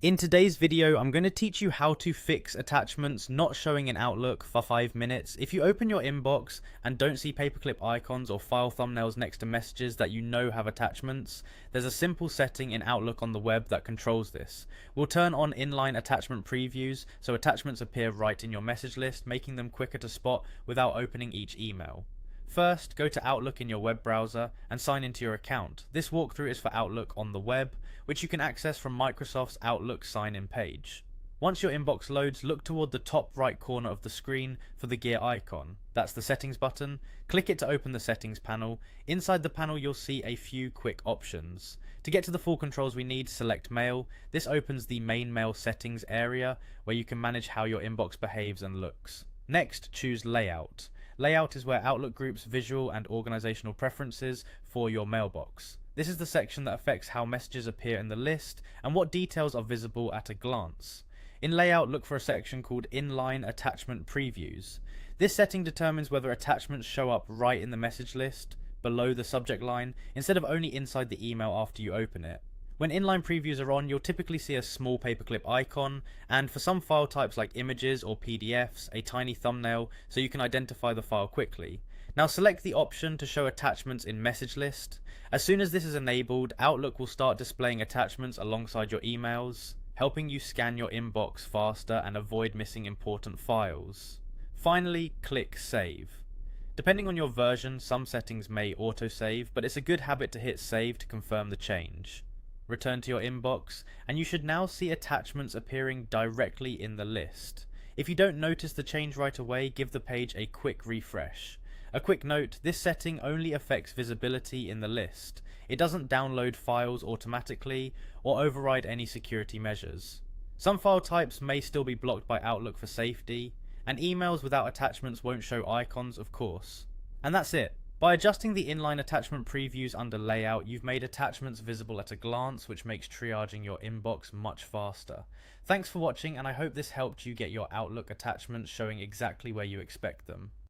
In today's video, I'm going to teach you how to fix attachments not showing in Outlook for 5 minutes. If you open your inbox and don't see paperclip icons or file thumbnails next to messages that you know have attachments, there's a simple setting in Outlook on the web that controls this. We'll turn on inline attachment previews so attachments appear right in your message list, making them quicker to spot without opening each email. First, go to Outlook in your web browser and sign into your account. This walkthrough is for Outlook on the web, which you can access from Microsoft's Outlook sign-in page. Once your inbox loads, look toward the top right corner of the screen for the gear icon. That's the settings button. Click it to open the settings panel. Inside the panel, you'll see a few quick options. To get to the full controls we need, select Mail. This opens the main mail settings area where you can manage how your inbox behaves and looks. Next, choose Layout. Layout is where Outlook groups visual and organizational preferences for your mailbox. This is the section that affects how messages appear in the list and what details are visible at a glance. In Layout, look for a section called Inline Attachment Previews. This setting determines whether attachments show up right in the message list, below the subject line, instead of only inside the email after you open it. When inline previews are on, you'll typically see a small paperclip icon, and for some file types like images or PDFs, a tiny thumbnail so you can identify the file quickly. Now select the option to show attachments in message list. As soon as this is enabled, Outlook will start displaying attachments alongside your emails, helping you scan your inbox faster and avoid missing important files. Finally, click Save. Depending on your version, some settings may autosave, but it's a good habit to hit Save to confirm the change. Return to your inbox, and you should now see attachments appearing directly in the list. If you don't notice the change right away, give the page a quick refresh. A quick note, this setting only affects visibility in the list. It doesn't download files automatically or override any security measures. Some file types may still be blocked by Outlook for safety, and emails without attachments won't show icons, of course. And that's it. By adjusting the inline attachment previews under Layout, you've made attachments visible at a glance, which makes triaging your inbox much faster. Thanks for watching, and I hope this helped you get your Outlook attachments showing exactly where you expect them.